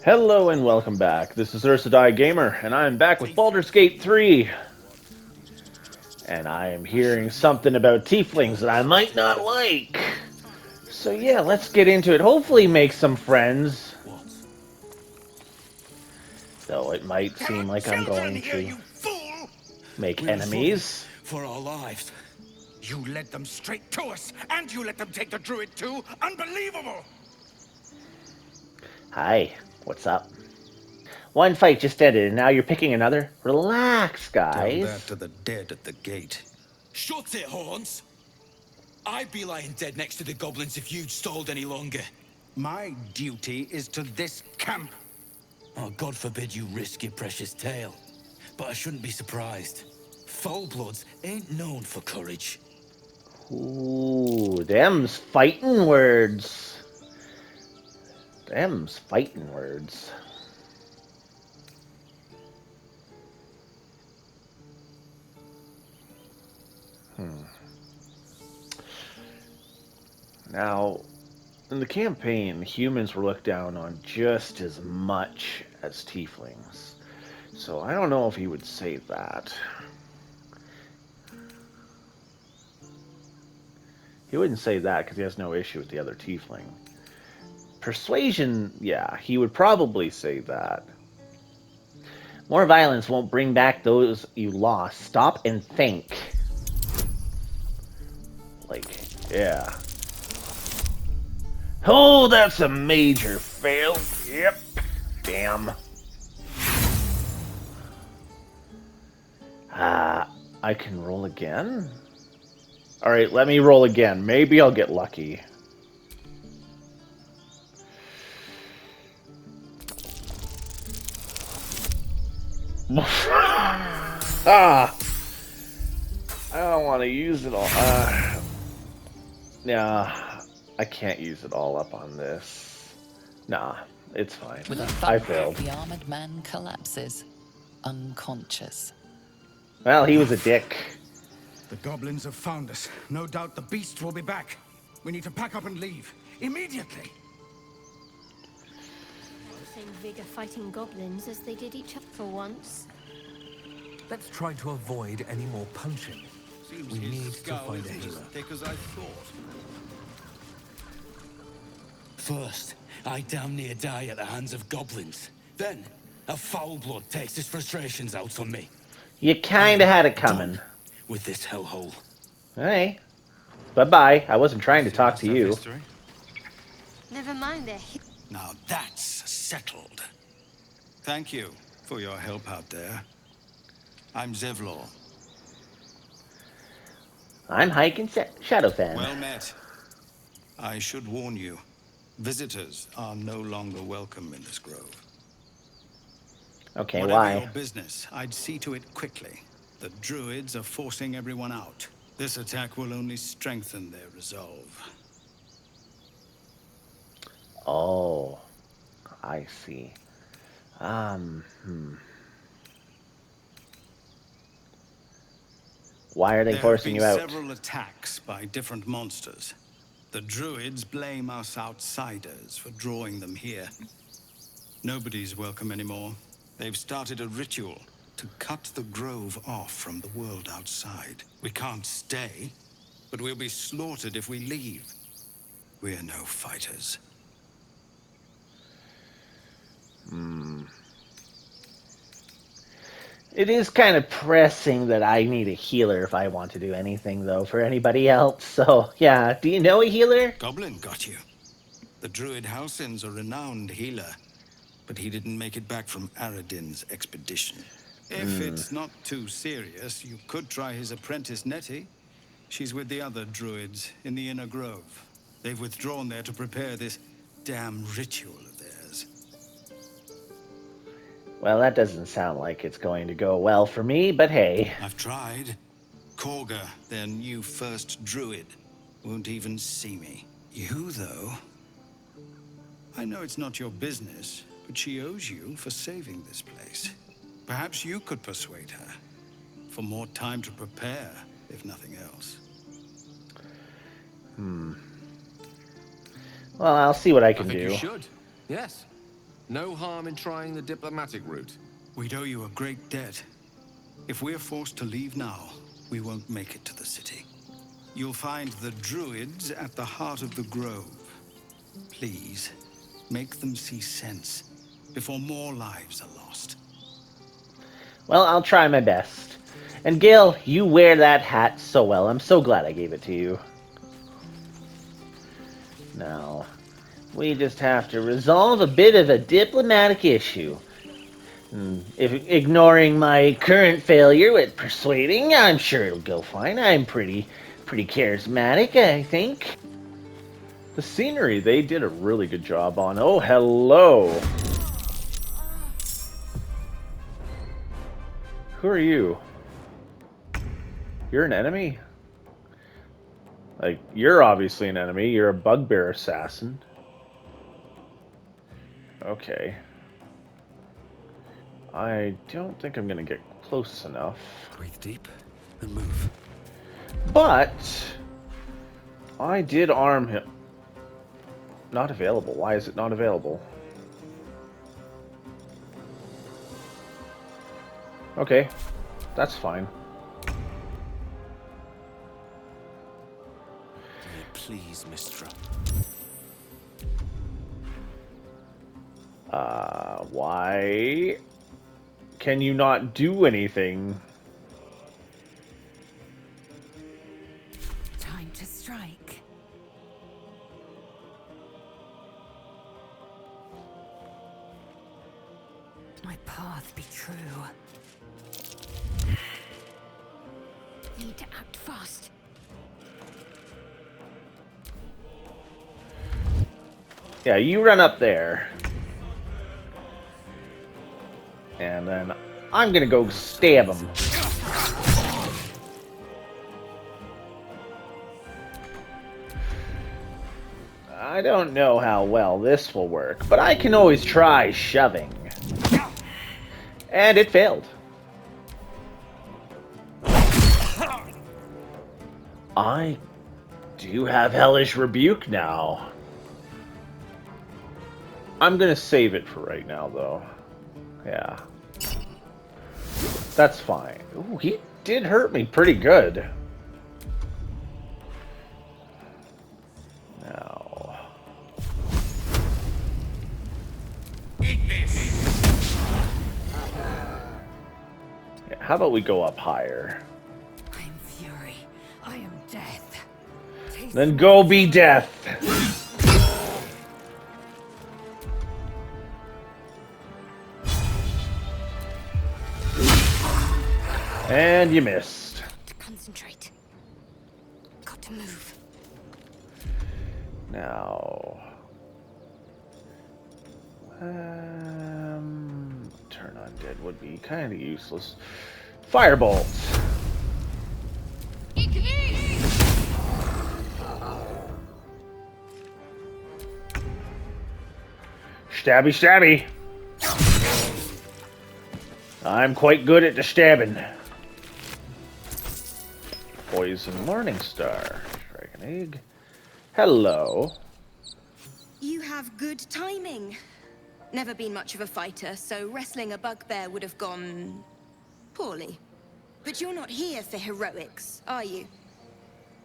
Hello and welcome back. This is Volo'sGuideToMonsters, and I'm back with Baldur's Gate 3. And I am hearing something about tieflings that I might not like. So yeah, let's get into it. Hopefully make some friends. Though it might There are seem like I'm children going here, to you fool! make We were fighting enemies. for our lives. You led them straight to us, and you let them take the druid too. Unbelievable! Hi, what's up? One fight just ended and now you're picking another? Relax, Tell that guys. to the dead at the gate. Shut it, Horns! I'd be lying dead next to the goblins if you'd stalled any longer. My duty is to this camp. Oh, God forbid you risk your precious tail. But I shouldn't be surprised. Full-bloods ain't known for courage. Ooh, them's fighting words. Them's fighting words. Now, in the campaign, humans were looked down on just as much as tieflings. So I don't know if he would say that. He wouldn't say that because he has no issue with the other tiefling. Persuasion, yeah, he would probably say that. More violence won't bring back those you lost. Stop and think. Like, yeah. Oh, that's a major fail. Yep. Damn. I can roll again? Alright, let me roll again. Maybe I'll get lucky. I don't want to use it all. Yeah, I can't use it all up on this. Nah, it's fine. With a I thud, failed. the armored man collapses, unconscious. Well, he was a dick. The goblins have found us. No doubt the beasts will be back. We need to pack up and leave. Immediately! The same vigor fighting goblins as they did each other for once. Let's try to avoid any more punching. We need to find a healer. Thick as I thought. First, I damn near die at the hands of goblins. Then, a foul blood takes his frustrations out on me. You kinda had it coming. Done with this hellhole. Hey. Bye-bye. I wasn't trying to talk to you. Never mind Now that's settled. Thank you for your help out there. I'm Zevlor. I'm hiking Shadowfen. Well met. I should warn you, visitors are no longer welcome in this grove. Okay, Whatever why? your business, I'd see to it quickly. The Druids are forcing everyone out. This attack will only strengthen their resolve. Oh, I see. Why are they forcing you out? There have been several attacks by different monsters. The Druids blame us outsiders for drawing them here. Nobody's welcome anymore. They've started a ritual to cut the grove off from the world outside. We can't stay, but we'll be slaughtered if we leave. We're no fighters. It is kind of pressing that I need a healer if I want to do anything, though, for anybody else. So, yeah. Do you know a healer? Goblin got you. The Druid Halsin's a renowned healer, but he didn't make it back from Aradin's expedition. If it's not too serious, you could try his apprentice Nettie. She's with the other Druids in the Inner Grove. They've withdrawn there to prepare this damn ritual of theirs. Well, that doesn't sound like it's going to go well for me, but hey. I've tried. Korga, their new first Druid, won't even see me. You, though? I know it's not your business, but she owes you for saving this place. Perhaps you could persuade her. For more time to prepare, if nothing else. Well, I'll see what I can I think do. you should. Yes. No harm in trying the diplomatic route. We'd owe you a great debt. If we're forced to leave now, we won't make it to the city. You'll find the Druids at the heart of the grove. Please, make them see sense before more lives are lost. Well, I'll try my best. And Gil, you wear that hat so well. I'm so glad I gave it to you. Now, we just have to resolve a bit of a diplomatic issue. If ignoring my current failure at persuading, I'm sure it'll go fine. I'm pretty charismatic, I think. The scenery, they did a really good job on. Oh, hello. Who are you? You're an enemy? Like, you're obviously an enemy. You're a bugbear assassin. Okay. I don't think I'm gonna get close enough. Breathe deep and move. But I did arm him. Not available. Why is it not available? Okay, that's fine. Please, Mistra. Why can you not do anything? Time to strike. My path be true. Need to act fast. Yeah, you run up there. And then I'm gonna go stab him. I don't know how well this will work, but I can always try shoving. And it failed. I do have Hellish Rebuke now. I'm gonna save it for right now, though. Yeah. That's fine. Ooh, he did hurt me pretty good. Now. Eat this. Yeah, how about we go up higher? I am fury. I am death. Taste Then go be death. And you missed. to concentrate. Got to move. Now, turn undead would be kind of useless. Firebolt. Stabby, stabby. I'm quite good at the stabbing. Poison Morning Star. Dragon Egg. Hello. You have good timing. Never been much of a fighter, so wrestling a bugbear would have gone poorly. But you're not here for heroics, are you?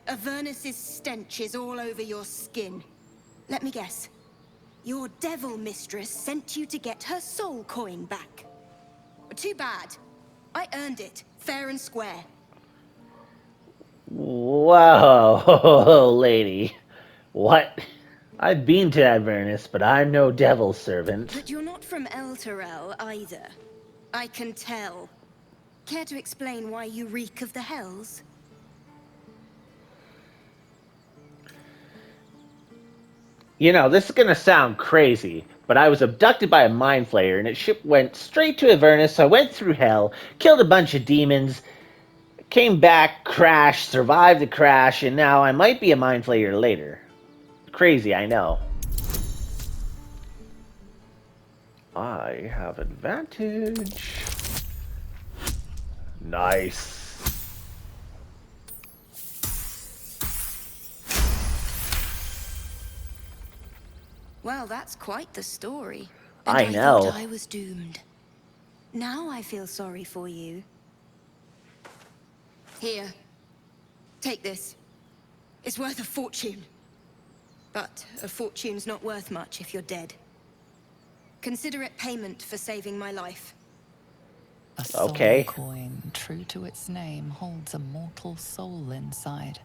Avernus's stench is all over your skin. Let me guess. Your devil mistress sent you to get her soul coin back. Too bad. I earned it, fair and square. Whoa, lady. What? I've been to Avernus, but I'm no devil servant. But you're not from Elturel either. I can tell. Care to explain why you reek of the Hells? You know, this is gonna sound crazy, but I was abducted by a mind flayer, and its ship went straight to Avernus. So I went through hell, killed a bunch of demons, came back, crashed, survived the crash, and now I might be a mind flayer later. Crazy, I know. I have advantage. Nice. Well, that's quite the story. And I know. thought I was doomed. Now I feel sorry for you. Here. Take this. It's worth a fortune. But a fortune's not worth much if you're dead. Consider it payment for saving my life. A soul Okay. coin, true to its name, holds a mortal soul inside.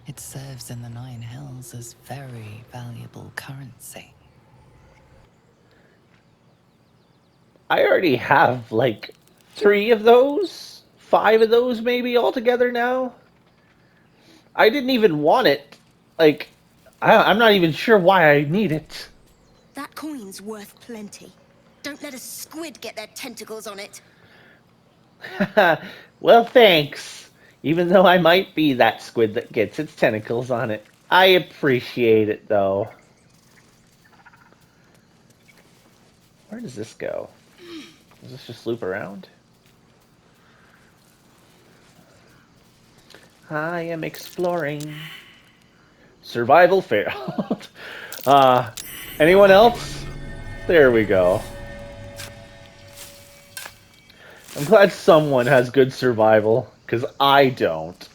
It serves in the Nine Hells as very valuable currency. I already have like 3 of those, 5 of those maybe altogether now. I didn't even want it. Like, I'm not even sure why I need it. That coin's worth plenty. Don't let a squid get their tentacles on it. Well, thanks. Even though I might be that squid that gets its tentacles on it. I appreciate it, though. Where does this go? Does this just loop around? I am exploring. Survival failed. Anyone else? There we go. I'm glad someone has good survival, because I don't.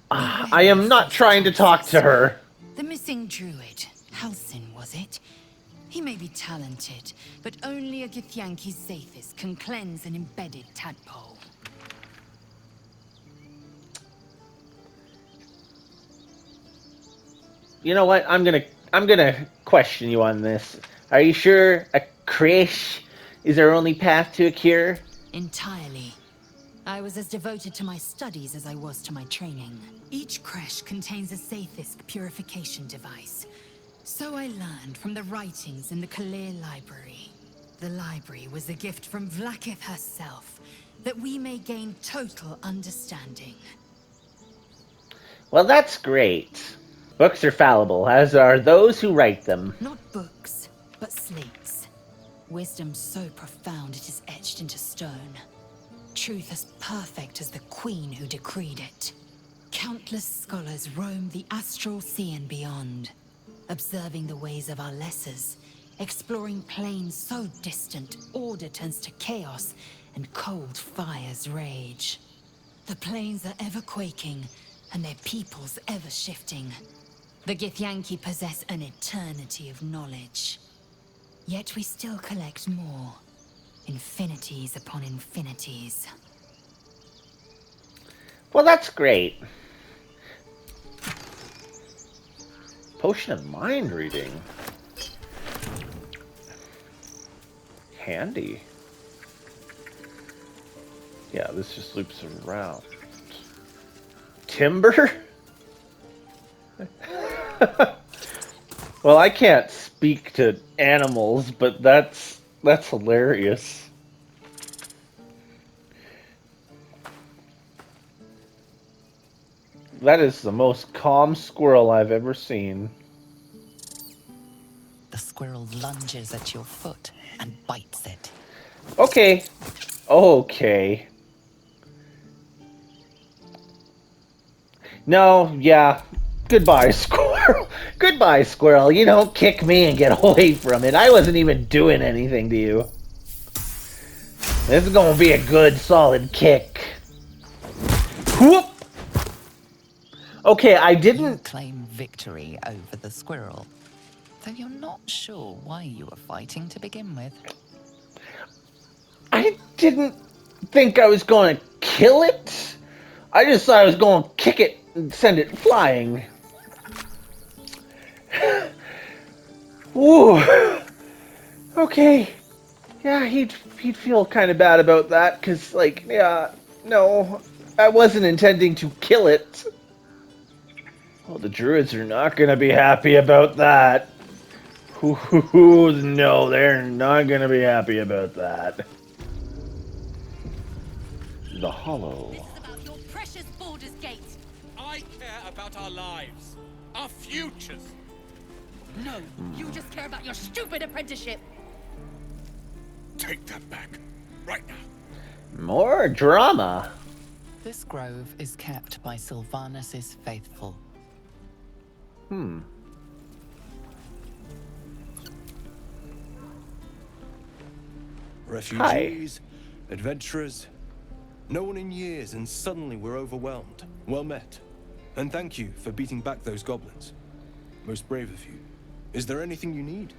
I am not trying to talk to her. The missing druid, Halsin, was it? He may be talented, but only a Githyanki Zathis can cleanse an embedded tadpole. You know what? I'm gonna question you on this. Are you sure a creche is our only path to a cure? Entirely. I was as devoted to my studies as I was to my training. Each creche contains a Zathis purification device. So I learned from the writings in the Kalir Library. The library was a gift from Vlaakith herself, that we may gain total understanding. Well, that's great. Books are fallible, as are those who write them. Not books, but slates. Wisdom so profound it is etched into stone. Truth as perfect as the queen who decreed it. Countless scholars roam the astral sea and beyond, observing the ways of our lessers, exploring planes so distant order turns to chaos and cold fires rage. The planes are ever quaking, and their peoples ever shifting. The Githyanki possess an eternity of knowledge. Yet we still collect more. Infinities upon infinities. Well, that's great. Potion of mind reading. Handy. Yeah, this just loops around. Timber? Well, I can't speak to animals, but that's hilarious. That is the most calm squirrel I've ever seen. The squirrel lunges at your foot and bites it. Okay. Okay. No, yeah. Goodbye, squirrel. Goodbye, squirrel. You don't kick me and get away from it. I wasn't even doing anything to you. This is gonna be a good, solid kick. Whoop! Okay, I didn't... You claim victory over the squirrel, though you're not sure why you were fighting to begin with. I didn't think I was going to kill it. I just thought I was going to kick it and send it flying. Ooh. Okay. Yeah, he'd feel kind of bad about that, because, like, yeah, no, I wasn't intending to kill it. Well, the Druids are not going to be happy about that. Ooh, no, they're not going to be happy about that. The Hollow. This is about your precious Baldur's Gate. I care about our lives, our futures. No, you just care about your stupid apprenticeship. Take that back, right now. More drama. This grove is kept by Sylvanus' faithful. Refugees, adventurers. No one in years, and suddenly we're overwhelmed. Well met. And thank you for beating back those goblins. Most brave of you. Is there anything you need?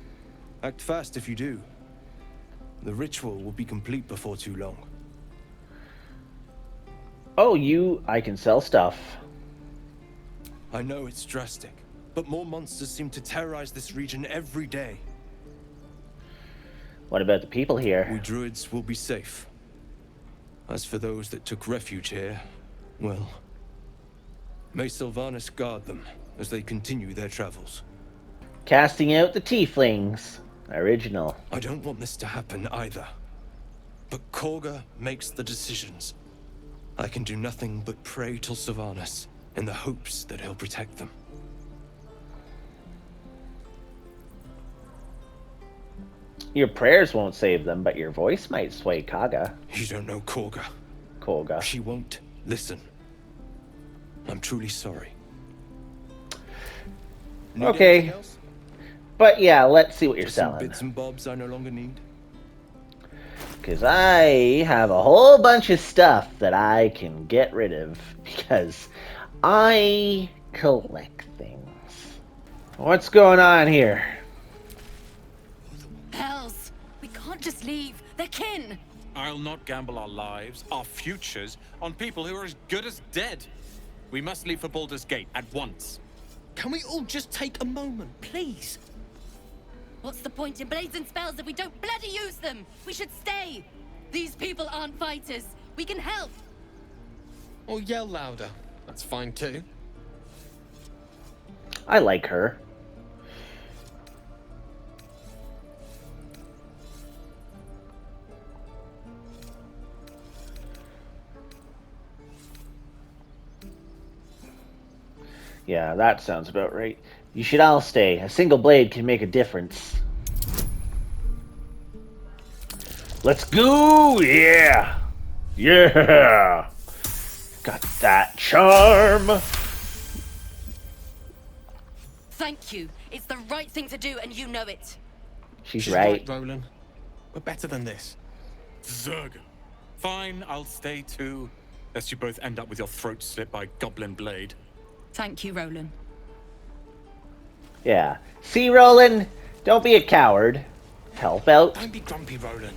Act fast if you do. The ritual will be complete before too long. Oh, I can sell stuff. I know it's drastic, but more monsters seem to terrorize this region every day. What about the people here? We Druids will be safe. As for those that took refuge here, well, may Sylvanas guard them as they continue their travels. Casting out the tieflings. Original. I don't want this to happen either. But Korga makes the decisions. I can do nothing but pray to Sylvanas in the hopes that he'll protect them. Your prayers won't save them, but your voice might sway Kaga. You don't know Korga. Korga. She won't listen. I'm truly sorry. Okay. But yeah, let's see what you're Just some selling. bits and bobs I no longer need. Because I have a whole bunch of stuff that I can get rid of. Because I collect things. What's going on here? Hells! We can't just leave. They're kin! I'll not gamble our lives, our futures, on people who are as good as dead. We must leave for Baldur's Gate at once. Can we all just take a moment, please? What's the point in blades and spells if we don't bloody use them? We should stay! These people aren't fighters. We can help! Or yell louder. That's fine too. I like her. Yeah, that sounds about right. You should all stay. A single blade can make a difference. Let's go! Yeah! Yeah! Got that charm! Thank you. It's the right thing to do, and you know it. She's right. Roland. We're better than this. Zerg. Fine, I'll stay too. Lest you both end up with your throat slit by Goblin Blade. Thank you, Roland. Yeah. See, Roland? Don't be a coward. Help out. Don't be grumpy, Roland.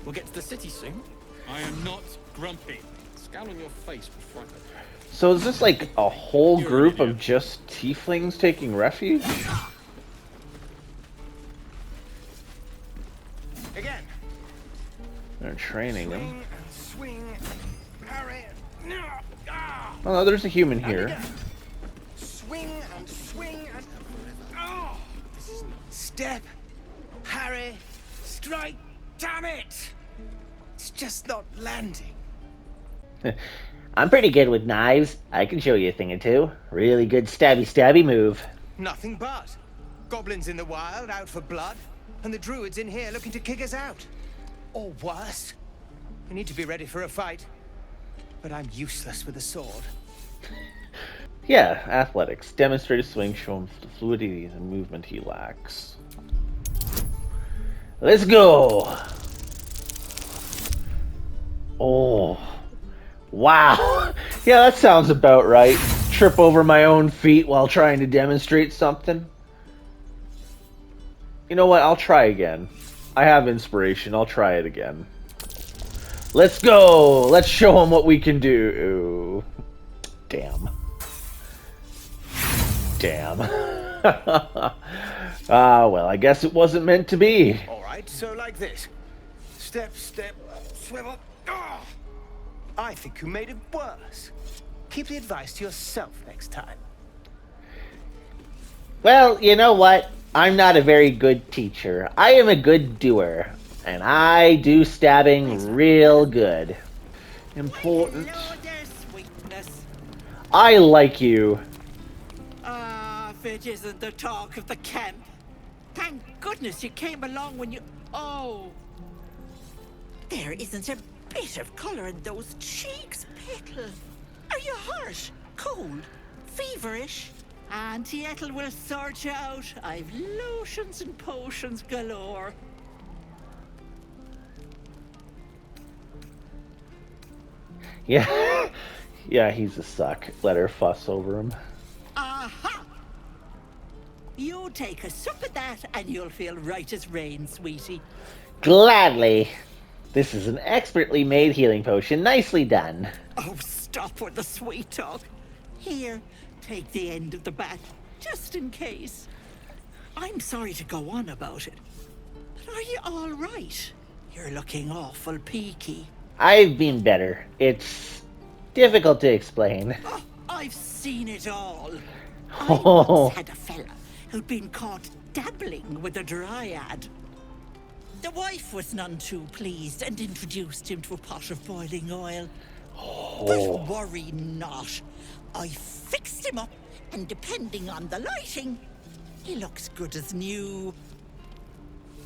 We'll get to the city soon. I am not grumpy. Scowl on your face before I... So is this like a whole group of just tieflings taking refuge? Again. They're training them. Swing, parry. Oh no, there's a human here. Swing and swing and... Oh! Step, parry, strike. Damn it! It's just not landing. I'm pretty good with knives. I can show you a thing or two. Really good stabby move. Nothing but. Goblins in the wild, out for blood, and the druids in here looking to kick us out. Or worse. We need to be ready for a fight. But I'm useless with a sword. Yeah, athletics. Demonstrate a swing, show him the fluidity and movement he lacks. Let's go! Oh. Wow. Yeah, that sounds about right. Trip over my own feet while trying to demonstrate something. You know what? I'll try again. I have inspiration. I'll try it again. Let's go! Let's show him what we can do. Damn. Damn. Ah, well, I guess it wasn't meant to be. Alright, so like this. Step, step, swivel. Oh! I think you made it worse. Keep the advice to yourself next time. Well, you know what? I'm not a very good teacher. I am a good doer. And I do stabbing real good. Important. I like you. If it isn't the talk of the camp. Thank goodness you came along when you... Oh! There isn't a bit of colour in those cheeks, Pickle. Are you hurt? Cold? Feverish? Auntie Ethel will sort you out. I've lotions and potions galore. Yeah. Yeah, he's a suck. Let her fuss over him. Aha! You take a sup at that and you'll feel right as rain, sweetie. Gladly. This is an expertly made healing potion. Nicely done. Oh, stop with the sweet talk. Here, take the end of the bat, just in case. I'm sorry to go on about it, but are you all right? You're looking awful peaky. I've been better. It's difficult to explain. Oh, I've seen it all. I Oh. once had a fella who'd been caught dabbling with a dryad. The wife was none too pleased and introduced him to a pot of boiling oil. But worry not. I fixed him up, and depending on the lighting, he looks good as new.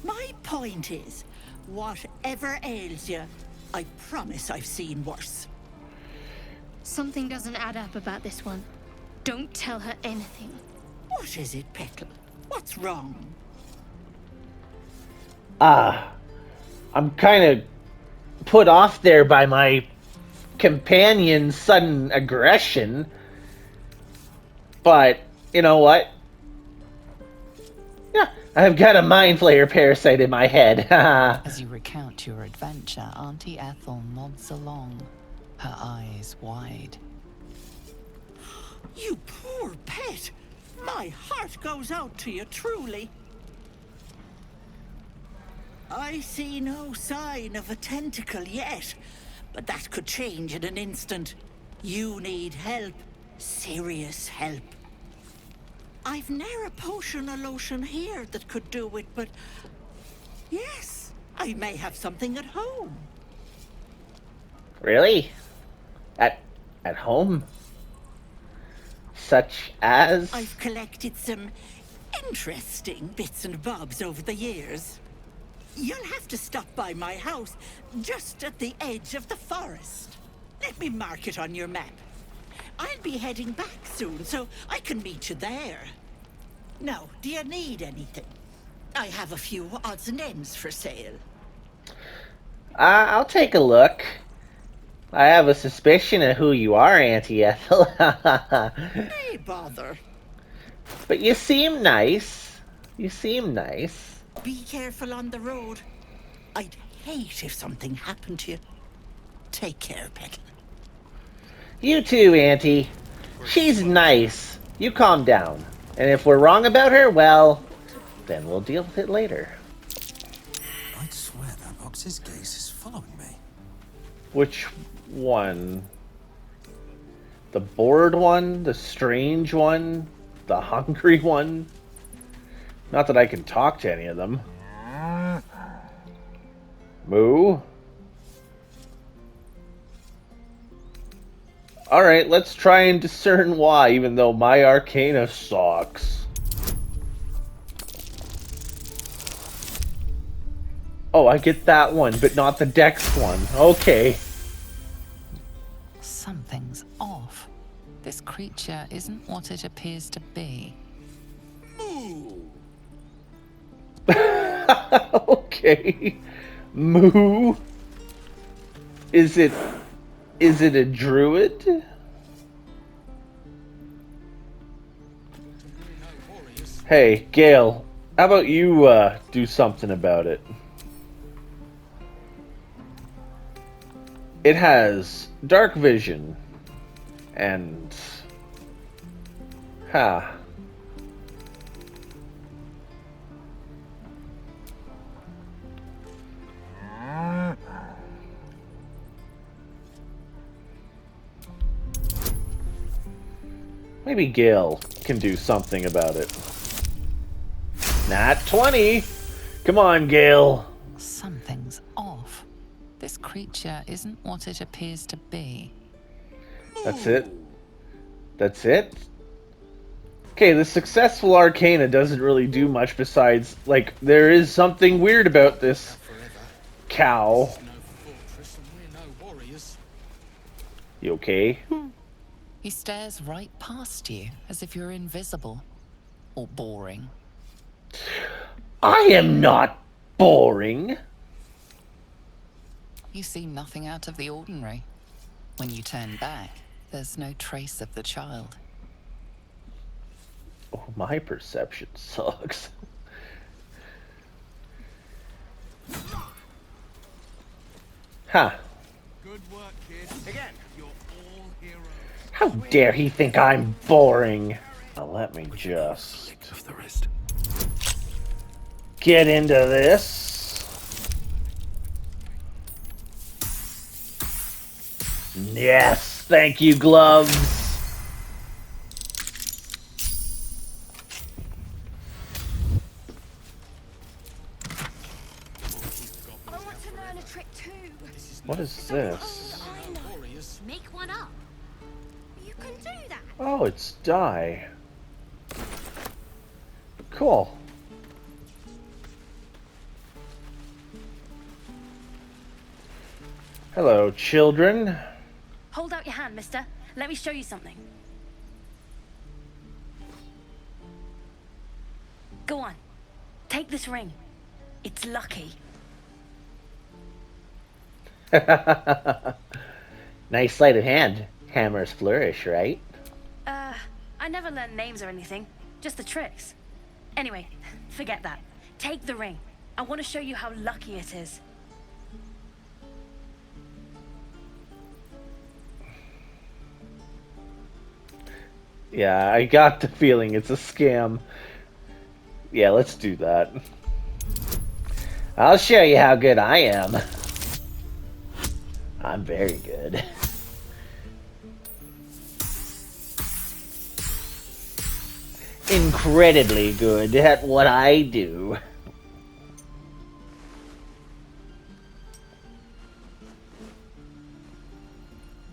My point is, whatever ails you, I promise I've seen worse. Something doesn't add up about this one. Don't tell her anything. What is it, Petal? What's wrong? I'm kind of put off there by my companion's sudden aggression. But, you know what? Yeah, I've got a mind flayer parasite in my head. As you recount your adventure, Auntie Ethel nods along, her eyes wide. You poor pet! My heart goes out to you, truly. I see no sign of a tentacle yet, but that could change in an instant. You need help. Serious help. I've ne'er a potion or lotion here that could do it, but... yes, I may have something at home. Really? At home? Such as? I've collected some interesting bits and bobs over the years. You'll have to stop by my house, just at the edge of the forest. Let me mark it on your map. I'll be heading back soon, so I can meet you there. Now, do you need anything? I have a few odds and ends for sale. I'll take a look. I have a suspicion of who you are, Auntie Ethel. Hey, bother. But you seem nice. You seem nice. Be careful on the road. I'd hate if something happened to you. Take care, Petal. You too, Auntie. She's nice. You calm down. And if we're wrong about her, well, then we'll deal with it later. I'd swear that ox's gaze is following me. Which one? The bored one? The strange one? The hungry one? Not that I can talk to any of them. Moo? Alright, let's try and discern why, even though my arcana sucks. Oh, I get that one, but not the dex one. Okay. Something's off. This creature isn't what it appears to be. Okay. Moo? Is it a druid? Hey, Gale, how about you do something about it? It has dark vision and maybe Gale can do something about it. Nat 20! Come on, Gale. Something's off. This creature isn't what it appears to be. That's it? That's it? Okay, the successful arcana doesn't really do much besides, like, there is something weird about this cow. You okay? He stares right past you, as if you're invisible. Or boring. I am not boring. You seem nothing out of the ordinary. When you turn back, there's no trace of the child. Oh, my perception sucks. Huh. Good work, kid. Again, you're all heroes. How dare he think I'm boring? Now let me just get into this. Yes, thank you, gloves. I want to learn a trick too. What is this? I know. Make one up. You can do that. Oh, it's dye. Cool. Hello, children. Hold out your hand, mister. Let me show you something. Go on. Take this ring. It's lucky. Nice sleight of hand. Hammers flourish, right? I never learned names or anything. Just the tricks. Anyway, forget that. Take the ring. I want to show you how lucky it is. Yeah, I got the feeling it's a scam. Yeah, let's do that. I'll show you how good I am. I'm very good. Incredibly good at what I do.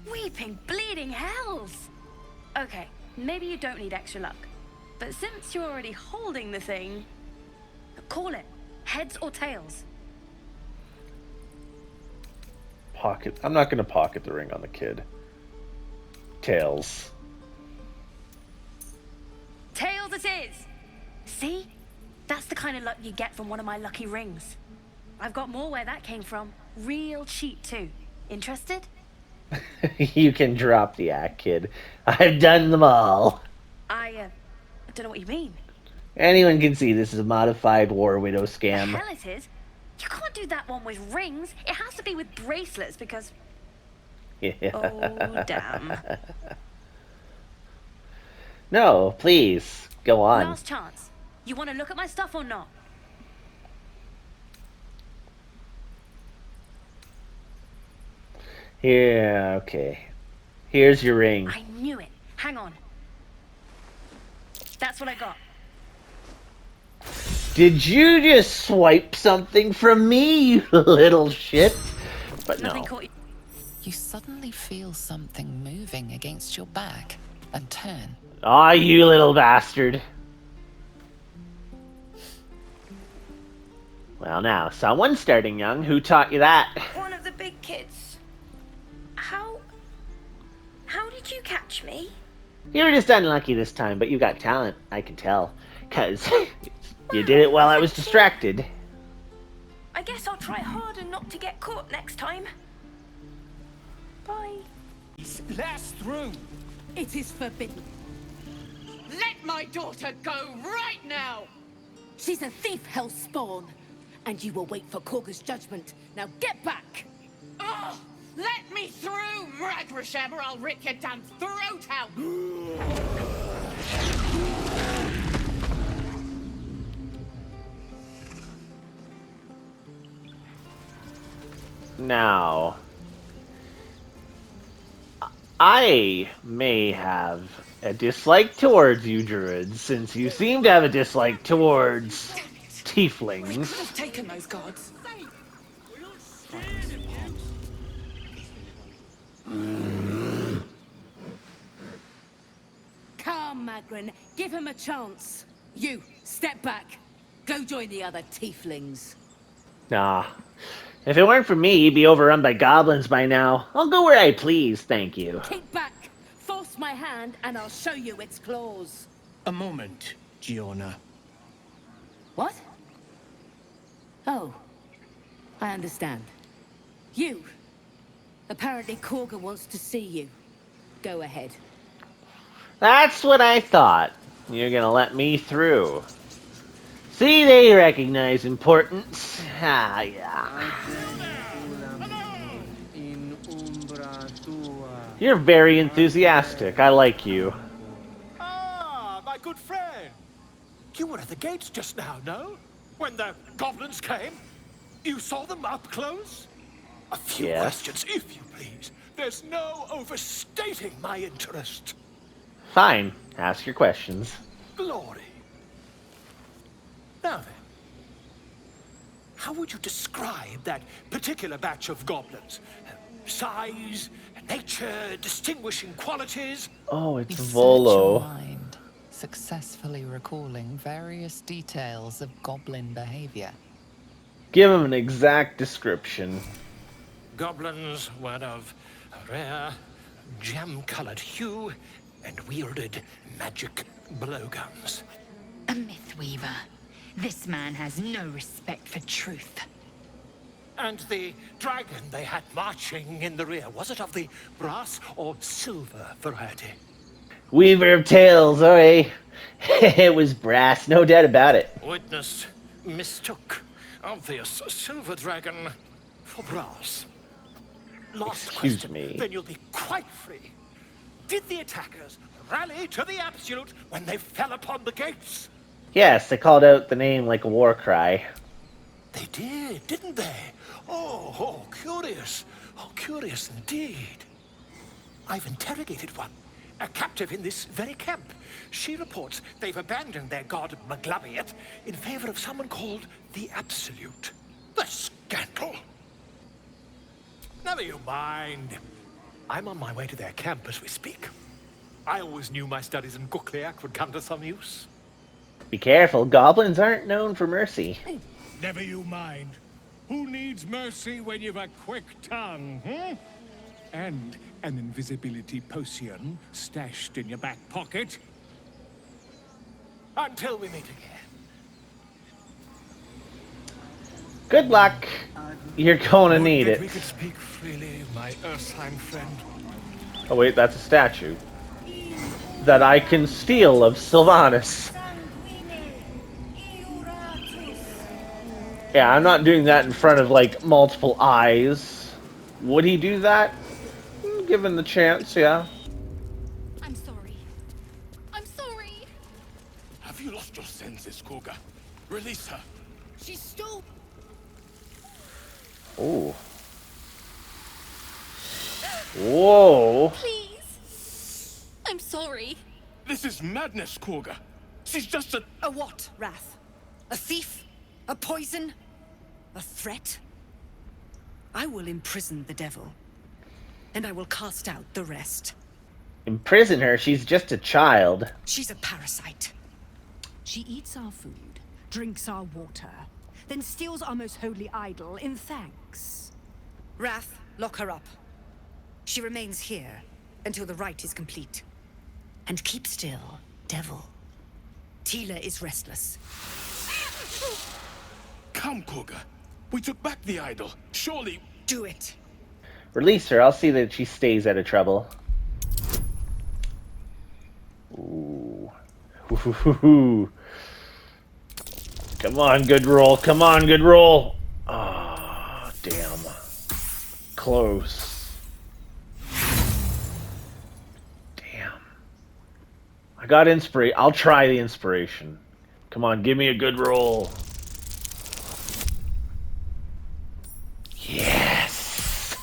Weeping, bleeding hells! Okay, maybe you don't need extra luck. But since you're already holding the thing, call it. Heads or tails? Pocket. I'm not going to pocket the ring on the kid. Tails. Tails it is! See? That's the kind of luck you get from one of my lucky rings. I've got more where that came from. Real cheap too. Interested? You can drop the act, kid. I've done them all. I don't know what you mean. Anyone can see this is a modified War Widow scam. The hell it is? You can't do that one with rings. It has to be with bracelets because... Yeah. Oh, damn. No, please. Go on. Last chance. You want to look at my stuff or not? Yeah, okay. Here's your ring. I knew it. Hang on. That's what I got. Did you just swipe something from me, you little shit? But no. You suddenly feel something moving against your back and turn. Aw, you little bastard. Well, now, someone's starting young. Who taught you that? One of the big kids. How did you catch me? You were just unlucky this time, but you got talent, I can tell. 'Cause you did it while I was distracted. I guess I'll try harder not to get caught next time. Bye. Blast through. It is forbidden. Let my daughter go right now. She's a thief, hellspawn, and you will wait for Korga's judgment. Now get back. Oh, let me through, Mragrasham, or I'll rip your damn throat out. Now, I may have a dislike towards you, Druids, since you seem to have a dislike towards tieflings. Could have taken those guards. Come, Magrin, give him a chance. You, step back. Go join the other tieflings. Nah. If it weren't for me, he'd be overrun by goblins by now. I'll go where I please, thank you. Keep back. Force my hand, and I'll show you its claws. A moment, Giona. What? Oh, I understand. You. Apparently Korga wants to see you. Go ahead. That's what I thought. You're gonna let me through. See, they recognize importance. Ah, yeah. You're very enthusiastic. I like you. Ah, my good friend. You were at the gates just now, no? When the goblins came? You saw them up close? A few questions, if you please. There's no overstating my interest. Fine. Ask your questions. Glory. Now then, how would you describe that particular batch of goblins? Size, nature, distinguishing qualities? Oh, it's You search your Volo. mind, successfully recalling various details of goblin behavior. Give him an exact description. Goblins were of a rare, gem-colored hue and wielded magic blowguns. A Mythweaver. This man has no respect for truth. And the dragon they had marching in the rear, was it of the brass or silver variety? Weaver of Tales, oi. It was brass, no doubt about it. Witness mistook obvious silver dragon for brass. Last Excuse question, me. then you'll be quite free. Did the attackers rally to the absolute when they fell upon the gates? Yes, they called out the name like a war cry. They did, didn't they? Oh, curious. Oh, curious indeed. I've interrogated one, a captive in this very camp. She reports they've abandoned their god Maglabiet in favor of someone called the Absolute. The scandal! Never you mind. I'm on my way to their camp as we speak. I always knew my studies in Gukliak would come to some use. Be careful, goblins aren't known for mercy. Never you mind. Who needs mercy when you've a quick tongue, hmm? And an invisibility potion stashed in your back pocket? Until we meet again. Good luck. You're gonna need it. We could speak freely, my Ursine friend. Oh wait, that's a statue. That I can steal of Sylvanas. Yeah, I'm not doing that in front of, like, multiple eyes. Would he do that? Given the chance, yeah. I'm sorry. I'm sorry. Have you lost your senses, Korga? Release her. She's still... Ooh. Whoa. Please. I'm sorry. This is madness, Korga. She's just a... A what, Wrath? A thief? A poison? A threat? I will imprison the devil, and I will cast out the rest. Imprison her? She's just a child. She's a parasite. She eats our food, drinks our water, then steals our most holy idol in thanks. Wrath, lock her up. She remains here until the rite is complete. And keep still, devil. Tila is restless. Come, Korga. We took back the idol. Surely... Do it. Release her. I'll see that she stays out of trouble. Ooh. Ooh. Come on, good roll. Come on, good roll. Ah, oh, damn. Close. Damn. I got inspiration. I'll try the inspiration. Come on, give me a good roll. Yes.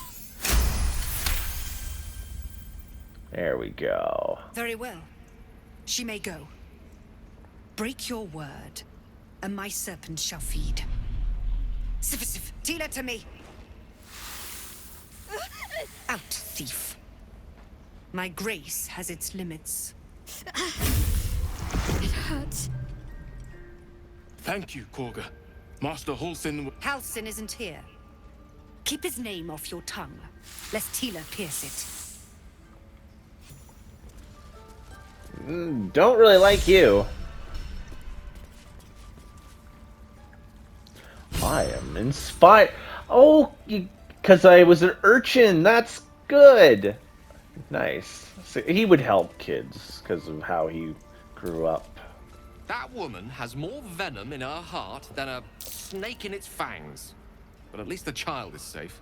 There we go. Very well. She may go. Break your word, and my serpent shall feed. Sif, Tila to me. Out, thief. My grace has its limits. It hurts. Thank you, Korga. Master Halsin... Halsin isn't here. Keep his name off your tongue, lest Tila pierce it. Don't really like you. I am inspired. Oh, Because I was an urchin. That's good. Nice. So he would help kids because of how he grew up. That woman has more venom in her heart than a snake in its fangs. But at least the child is safe.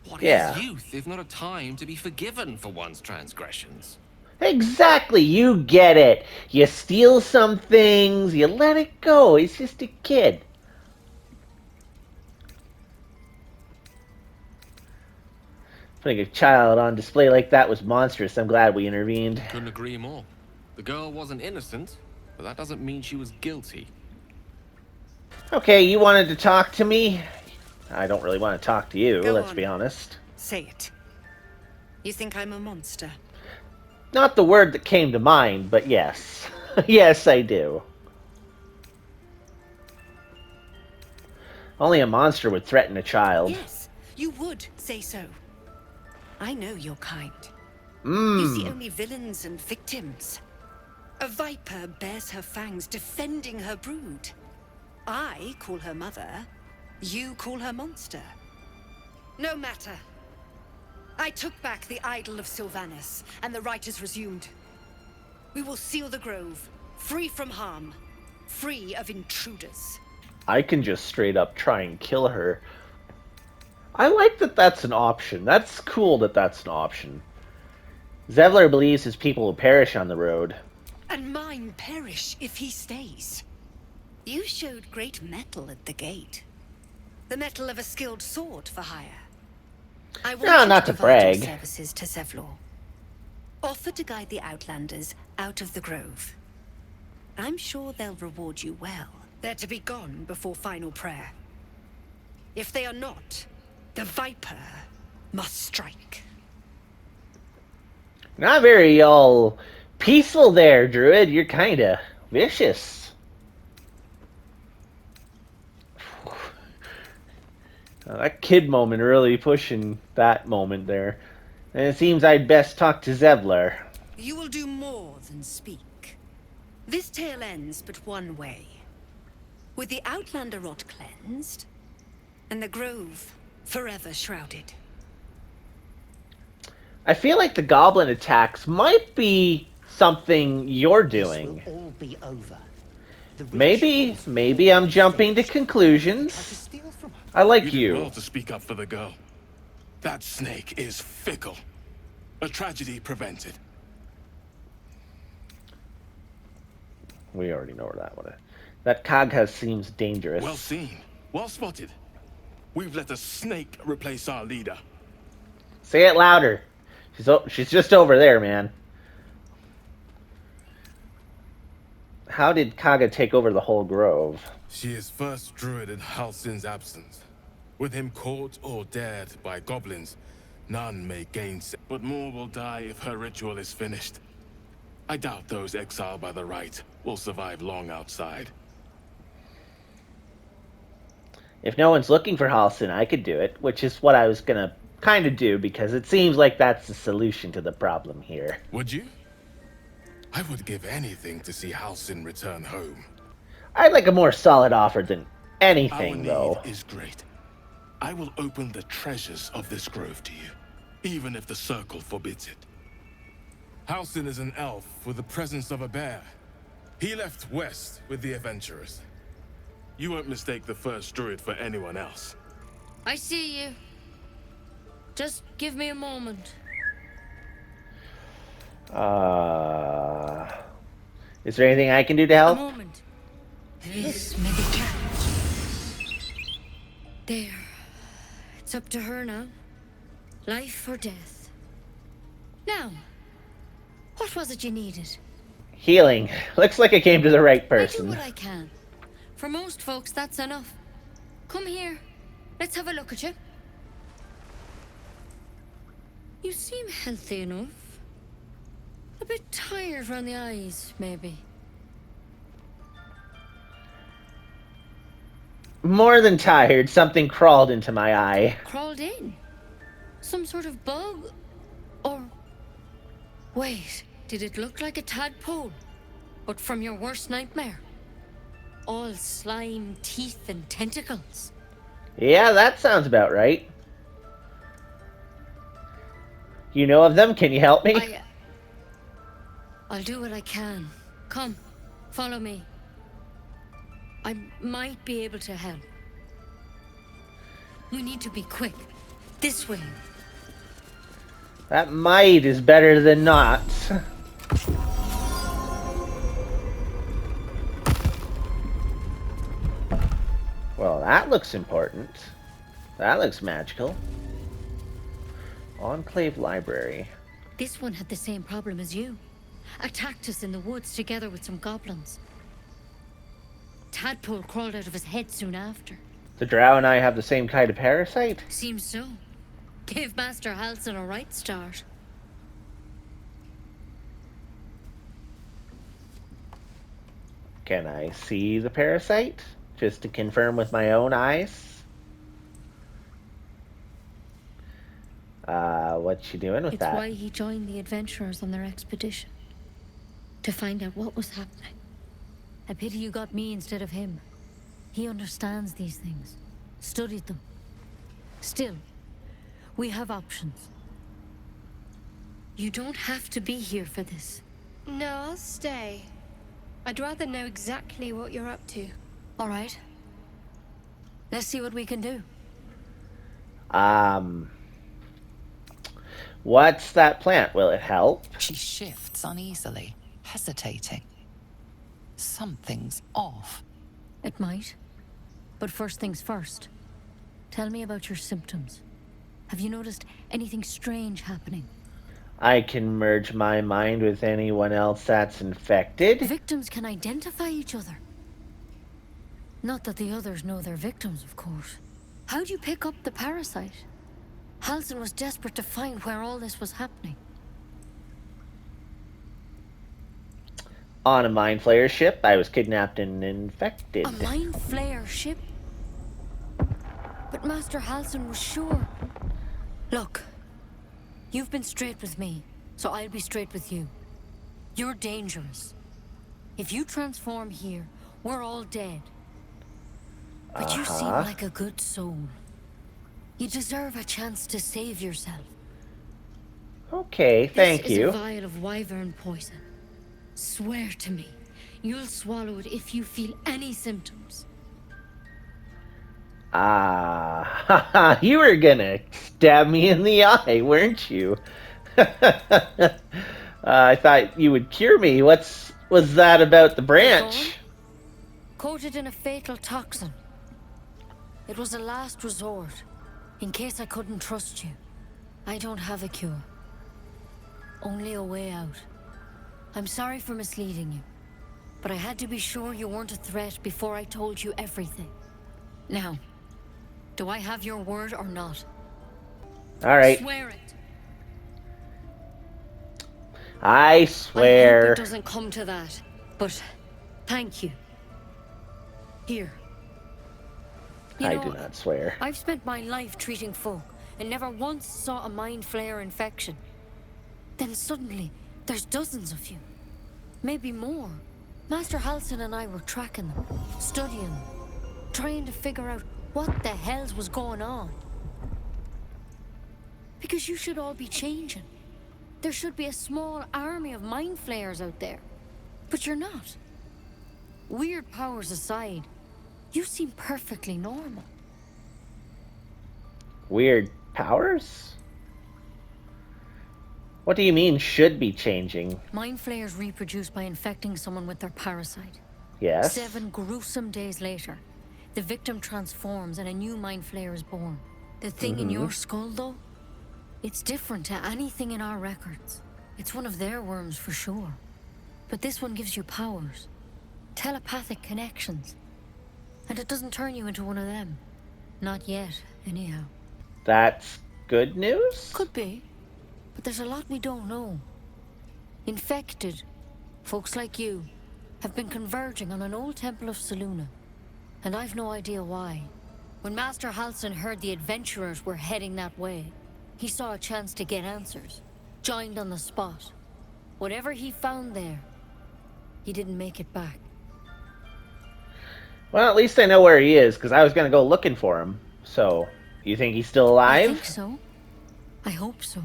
What Yeah. is youth if not a time to be forgiven for one's transgressions? Exactly. You get it. You steal some things. You let it go. He's just a kid. Putting a child on display like that was monstrous. I'm glad we intervened. Couldn't agree more. The girl wasn't innocent, but that doesn't mean she was guilty. Okay, you wanted to talk to me? I don't really want to talk to you, let's be honest. Say it. You think I'm a monster? Not the word that came to mind, but yes. Yes, I do. Only a monster would threaten a child. Yes, you would say so. I know your kind. You see only villains and victims. A viper bears her fangs defending her brood. I call her mother. You call her monster. No matter. I took back the idol of Sylvanas, and the rite is resumed. We will seal the grove, free from harm, free of intruders. I can just straight up try and kill her. I like that that's an option. That's cool that that's an option. Zevlor believes his people will perish on the road. And mine perish if he stays. You showed great mettle at the gate. The mettle of a skilled sword for hire. I want you not to provide your brag. services to Zevlor. Offer to guide the Outlanders out of the grove. I'm sure they'll reward you well. They're to be gone before final prayer. If they are not, the Viper must strike. Not very all peaceful there, Druid. You're kinda vicious. That kid moment really pushing that moment there. And it seems I'd best talk to Zevlor. You will do more than speak. This tale ends but one way. With the Outlander rot cleansed, and the grove forever shrouded. I feel like the goblin attacks might be something you're doing. This will all be over. Maybe I'm jumping to conclusions. I like did you. well to speak up for the girl. That snake is fickle. A tragedy prevented. We already know where that one is. That Kagha seems dangerous. Well seen. Well spotted. We've let a snake replace our leader. Say it louder. She's just over there, man. How did Kagha take over the whole grove? She is first druid in Halsin's absence. With him caught or dared by goblins, none may gainsay. But more will die if her ritual is finished. I doubt those exiled by the rite will survive long outside. If no one's looking for Halsin, I could do it, which is what I was gonna kind of do, because it seems like that's the solution to the problem here. Would you? I would give anything to see Halsin return home. I'd like a more solid offer than anything, though. Our need is great. I will open the treasures of this grove to you, even if the circle forbids it. Halsin is an elf with the presence of a bear. He left west with the adventurers. You won't mistake the first druid for anyone else. I see you. Just give me a moment. Is there anything I can do to help? A moment. This may be there. It's up to her now. Life or death. Now, what was it you needed? Healing. Looks like I came to the right I do person. what I can. For most folks, that's enough. Come here. Let's have a look at you. You seem healthy enough. A bit tired around the eyes, maybe. More than tired, something crawled into my eye. Crawled in? Some sort of bug? Or... Wait, did it look like a tadpole? But from your worst nightmare? All slime, teeth, and tentacles. Yeah, that sounds about right. You know of them? Can you help me? I'll do what I can. Come, follow me. I might be able to help. We need to be quick. This way. That might is better than not. Well, that looks important. That looks magical. Enclave Library. This one had the same problem as you. Attacked us in the woods together with some goblins. Tadpole crawled out of his head soon after. The drow and I have the same kind of parasite? Seems so. Gave Master Halsin a right start. Can I see the parasite? Just to confirm with my own eyes? What's she doing with that? It's why he joined the adventurers on their expedition. To find out what was happening. A pity you got me instead of him. He understands these things. Studied them. Still, we have options. You don't have to be here for this. No, I'll stay. I'd rather know exactly what you're up to. All right. Let's see what we can do. What's that plant? Will it help? She shifts uneasily, hesitating. Something's off. It might. But first things first. Tell me about your symptoms. Have you noticed anything strange happening? I can merge my mind with anyone else that's infected. Victims can identify each other. Not that the others know they're victims, of course. How'd you pick up the parasite? Halsin was desperate to find where all this was happening. On a Mind Flayer ship, I was kidnapped and infected. A Mind Flayer ship? But Master Halsin was sure. Look, you've been straight with me, so I'll be straight with you. You're dangerous. If you transform here, we're all dead. But you seem like a good soul. You deserve a chance to save yourself. Okay, thank you. This is a vial of wyvern poison. Swear to me, you'll swallow it if you feel any symptoms. You were gonna stab me in the eye, weren't you? I thought you would cure me. Was that about the branch? Coated in a fatal toxin. It was a last resort, in case I couldn't trust you. I don't have a cure. Only a way out. I'm sorry for misleading you, but I had to be sure you weren't a threat before I told you everything. Now, do I have your word or not? All right. Swear it. I swear. I hope it doesn't come to that, but thank you. Here. I do not swear. I've spent my life treating folk and never once saw a Mind Flayer infection. Then suddenly, there's dozens of you. Maybe more. Master Halsin and I were tracking them, studying them, trying to figure out what the hells was going on. Because you should all be changing. There should be a small army of Mind Flayers out there. But you're not. Weird powers aside, you seem perfectly normal. Weird powers? What do you mean, should be changing? Mind Flayers reproduce by infecting someone with their parasite. Yes. 7 gruesome days later, the victim transforms and a new Mind Flayer is born. The thing in your skull, though, it's different to anything in our records. It's one of their worms for sure. But this one gives you powers. Telepathic connections. And it doesn't turn you into one of them. Not yet, anyhow. That's good news? Could be. But there's a lot we don't know. Infected, folks like you, have been converging on an old temple of Selûne. And I've no idea why. When Master Halsin heard the adventurers were heading that way, he saw a chance to get answers. Joined on the spot. Whatever he found there, he didn't make it back. Well, at least I know where he is, because I was going to go looking for him. So, you think he's still alive? I think so. I hope so.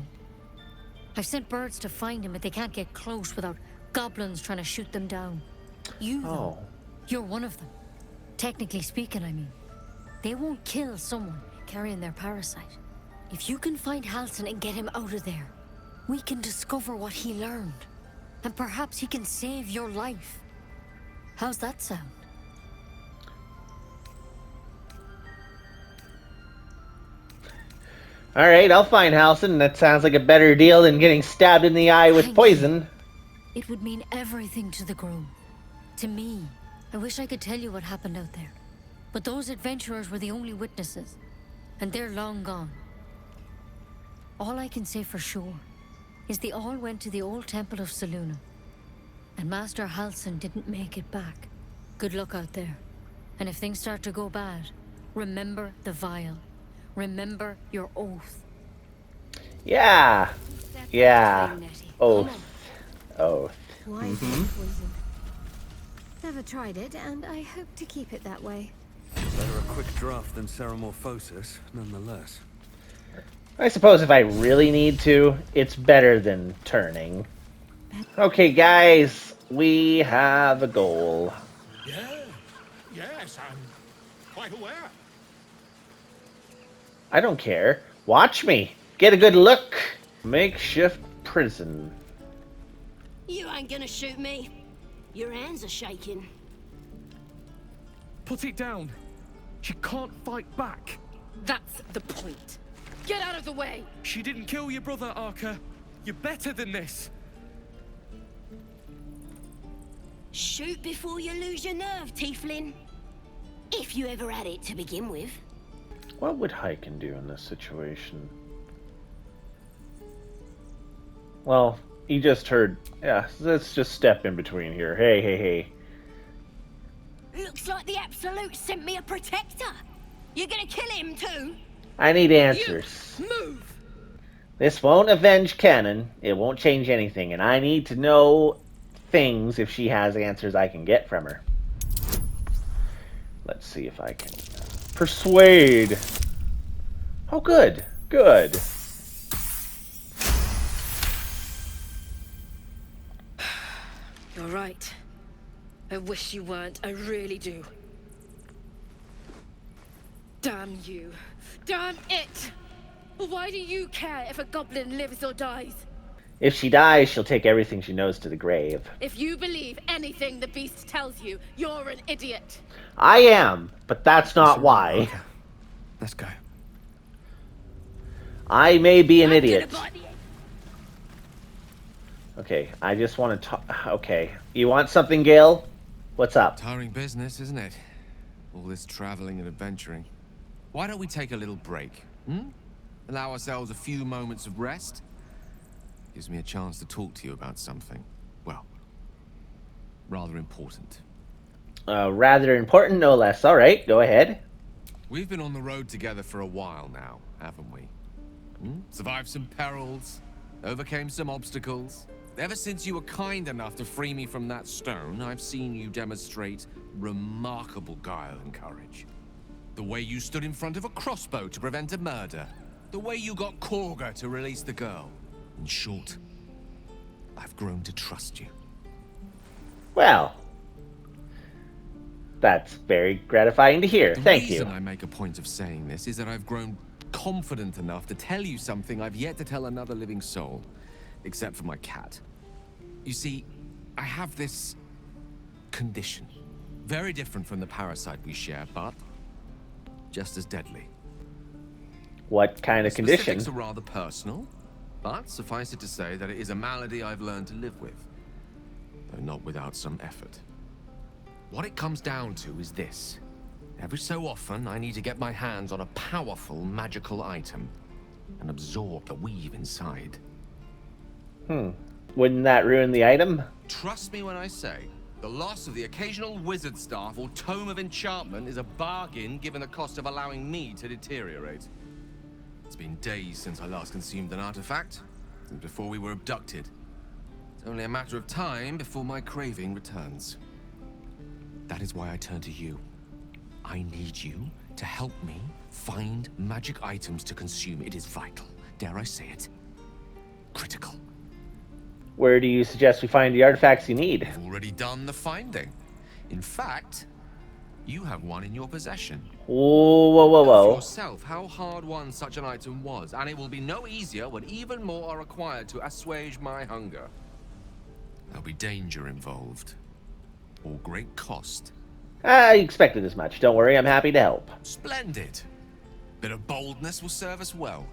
I've sent birds to find him, but they can't get close without goblins trying to shoot them down. You, though, you're one of them. Technically speaking, I mean. They won't kill someone carrying their parasite. If you can find Halsin and get him out of there, we can discover what he learned. And perhaps he can save your life. How's that sound? Alright, I'll find Halsin. That sounds like a better deal than getting stabbed in the eye with poison. It would mean everything to the Grove. To me. I wish I could tell you what happened out there. But those adventurers were the only witnesses. And they're long gone. All I can say for sure is they all went to the old temple of Selûne. And Master Halsin didn't make it back. Good luck out there. And if things start to go bad, remember the vial. Remember your oath. Yeah. Yeah. Oath. Oath. Why poison? Never tried it, and I hope to keep it that way. Better a quick draft than Ceramorphosis, nonetheless. I suppose if I really need to, it's better than turning. Okay, guys, we have a goal. Yes, I'm quite aware. I don't care. Watch me. Get a good look. Makeshift prison. You ain't gonna shoot me. Your hands are shaking. Put it down. She can't fight back. That's the point. Get out of the way! She didn't kill your brother, Arca. You're better than this. Shoot before you lose your nerve, Tiefling. If you ever had it to begin with. What would Hyken do in this situation? Well, he just heard... Yeah, let's just step in between here. Hey, hey, hey. Looks like the Absolute sent me a protector. You're gonna kill him too? I need answers. Move! This won't avenge Canon. It won't change anything. And I need to know things if she has answers I can get from her. Let's see if I can... Persuade! Oh, good. Good. You're right. I wish you weren't. I really do. Damn you. Damn it! Why do you care if a goblin lives or dies? If she dies, she'll take everything she knows to the grave. If you believe anything the beast tells you, you're an idiot. I am, but that's not why. Okay. Let's go. I may be an idiot. Okay, I just want to talk. Okay, you want something, Gale? What's up? Tiring business, isn't it? All this traveling and adventuring. Why don't we take a little break? Allow ourselves a few moments of rest? Gives me a chance to talk to you about something, well, rather important. Rather important, no less. All right, go ahead. We've been on the road together for a while now, haven't we? Survived some perils, overcame some obstacles. Ever since you were kind enough to free me from that stone, I've seen you demonstrate remarkable guile and courage. The way you stood in front of a crossbow to prevent a murder. The way you got Korga to release the girl. In short, I've grown to trust you. Well, that's very gratifying to hear. Thank you. The reason I make a point of saying this is that I've grown confident enough to tell you something I've yet to tell another living soul, except for my cat. You see, I have this condition. Very different from the parasite we share, but just as deadly. What kind of condition? Specifics are rather personal, but suffice it to say that it is a malady I've learned to live with, though not without some effort. What it comes down to is this. Every so often, I need to get my hands on a powerful magical item and absorb the weave inside. Wouldn't that ruin the item? Trust me when I say, the loss of the occasional wizard staff or tome of enchantment is a bargain given the cost of allowing me to deteriorate. It's been days since I last consumed an artifact, since before we were abducted. It's only a matter of time before my craving returns. That is why I turn to you. I need you to help me find magic items to consume. It is vital, dare I say it, critical. Where do you suggest we find the artifacts you need? I've already done the finding. In fact, you have one in your possession. Whoa, whoa, whoa, Know for whoa. yourself how hard-won such an item was, and it will be no easier when even more are required to assuage my hunger. There'll be danger involved, or great cost. I expected as much. Don't worry, I'm happy to help. Splendid. Bit of boldness will serve us well.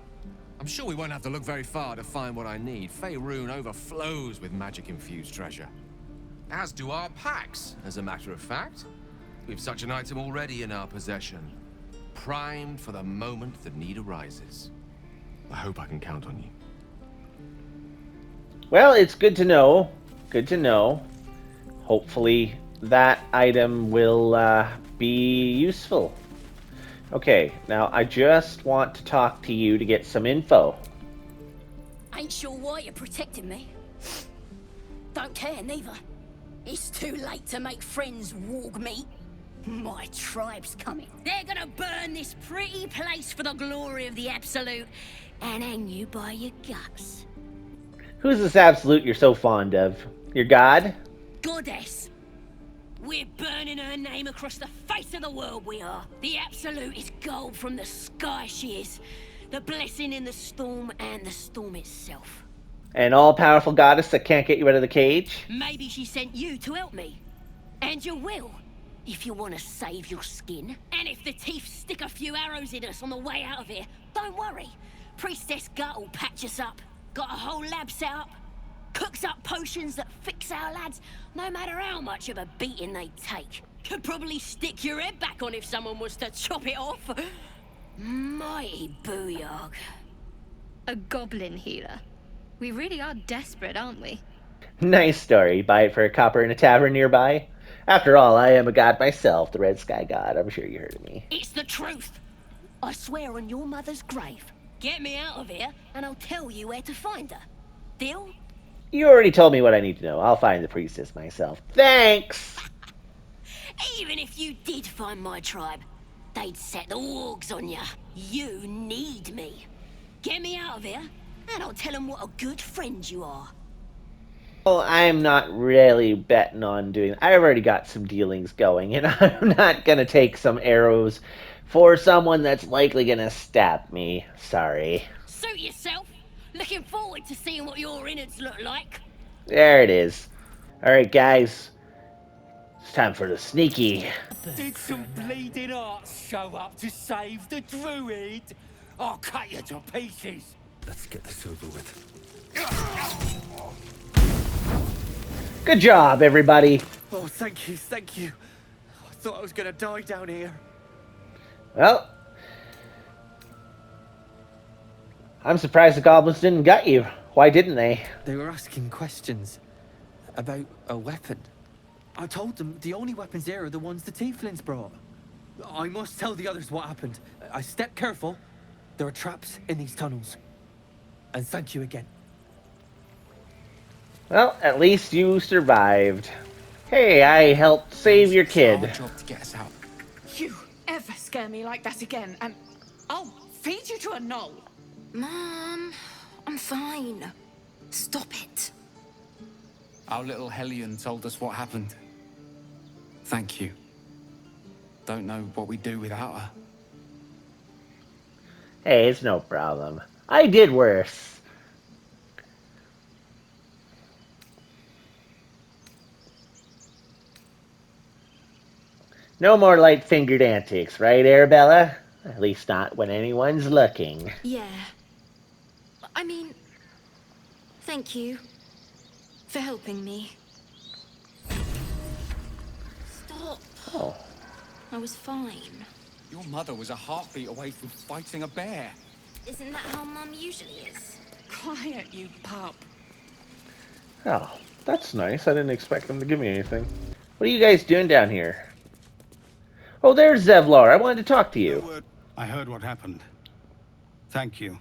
I'm sure we won't have to look very far to find what I need. Faerun overflows with magic-infused treasure. As do our packs, as a matter of fact. We've such an item already in our possession. Primed for the moment the need arises. I hope I can count on you. Well, it's good to know. Good to know. Hopefully that item will be useful. Okay, now I just want to talk to you to get some info. Ain't sure why you're protecting me. Don't care, neither. It's too late to make friends, warg meat. My tribe's coming. They're gonna burn this pretty place for the glory of the Absolute and hang you by your guts. Who's this Absolute you're so fond of? Your god? Goddess. We're burning her name across the face of the world, we are. The Absolute is gold from the sky, she is. The blessing in the storm and the storm itself. An all-powerful goddess that can't get you out of the cage? Maybe she sent you to help me. And you will, if you want to save your skin. And if the teeth stick a few arrows in us on the way out of here, don't worry. Priestess Gut will patch us up. Got a whole lab set up. Cooks up potions that fix our lads, no matter how much of a beating they take. Could probably stick your head back on if someone was to chop it off. Mighty booyog. A goblin healer. We really are desperate, aren't we? Nice story. Buy it for a copper in a tavern nearby. After all, I am a god myself, the Red Sky God. I'm sure you heard of me. It's the truth. I swear on your mother's grave. Get me out of here, and I'll tell you where to find her. Deal? You already told me what I need to know. I'll find the priestess myself. Thanks! Even if you did find my tribe, they'd set the wargs on you. You need me. Get me out of here, and I'll tell them what a good friend you are. Well, I'm not really betting on doing... I've already got some dealings going, and I'm not going to take some arrows for someone that's likely going to stab me. Sorry. Suit yourself. Looking forward to seeing what your innards look like. There it is. Alright, guys. It's time for the sneaky. Did some bleeding arts show up to save the Druid? I'll cut you to pieces. Let's get this over with. Good job, everybody. Oh, thank you, thank you. I thought I was gonna die down here. Well, I'm surprised the goblins didn't gut you. Why didn't they? They were asking questions about a weapon. I told them the only weapons there are the ones the tieflings brought. I must tell the others what happened. I stepped careful. There are traps in these tunnels. And thank you again. Well, at least you survived. Hey, I helped save your kid. It's our job to get us out. You ever scare me like that again, and I'll feed you to a gnoll. Mom, I'm fine. Stop it. Our little Hellion told us what happened. Thank you. Don't know what we'd do without her. Hey, it's no problem. I did worse. No more light-fingered antics, right, Arabella? At least not when anyone's looking. Yeah. I mean, thank you for helping me. Stop. Oh. I was fine. Your mother was a heartbeat away from fighting a bear. Isn't that how Mum usually is? Quiet, you pup. Oh, that's nice. I didn't expect them to give me anything. What are you guys doing down here? Oh, there's Zevlar. I wanted to talk to you. I heard what happened. Thank you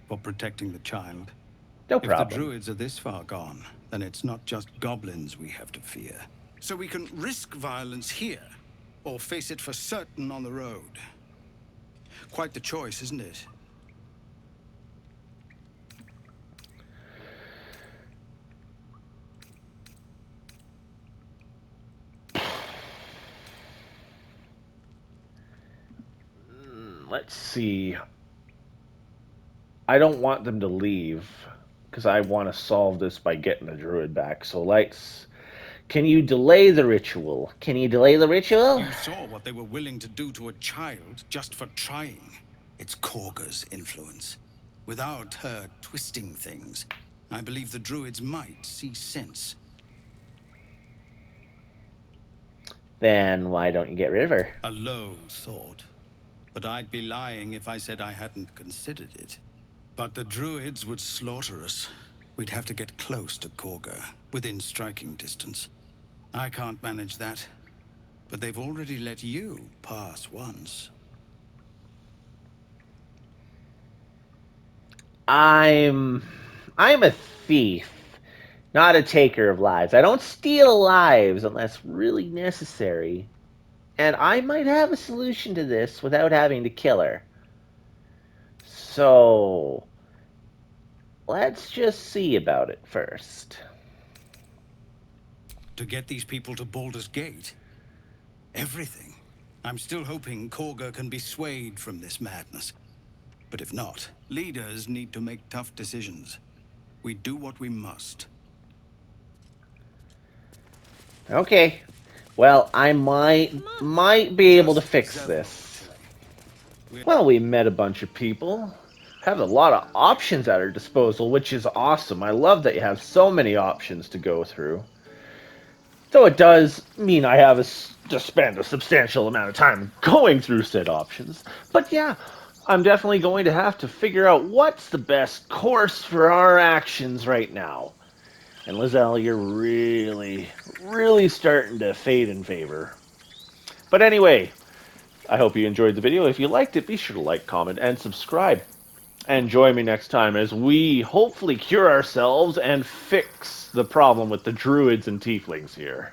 for protecting the child. No If problem. the Druids are this far gone, then it's not just goblins we have to fear. So we can risk violence here, or face it for certain on the road. Quite the choice, isn't it? see. I don't want them to leave because I want to solve this by getting the druid back. So let's... Can you delay the ritual? Can you delay the ritual? You saw what they were willing to do to a child just for trying. It's Korga's influence. Without her twisting things, I believe the Druids might see sense. Then why don't you get rid of her? A low thought. But I'd be lying if I said I hadn't considered it. But the Druids would slaughter us. We'd have to get close to Korga, within striking distance. I can't manage that. But they've already let you pass once. I'm a thief, not a taker of lives. I don't steal lives unless really necessary. And I might have a solution to this without having to kill her. So, let's just see about it first. To get these people to Baldur's Gate? Everything. I'm still hoping Korga can be swayed from this madness. But if not, leaders need to make tough decisions. We do what we must. Okay. Well, I might be able to fix this. Well, we met a bunch of people. Have a lot of options at our disposal, which is awesome. I love that you have so many options to go through. Though it does mean I have to spend a substantial amount of time going through said options. But yeah, I'm definitely going to have to figure out what's the best course for our actions right now. And Lizelle, you're really starting to fade in favor. But anyway, I hope you enjoyed the video. If you liked it, be sure to like, comment, and subscribe. And join me next time as we hopefully cure ourselves and fix the problem with the druids and tieflings here.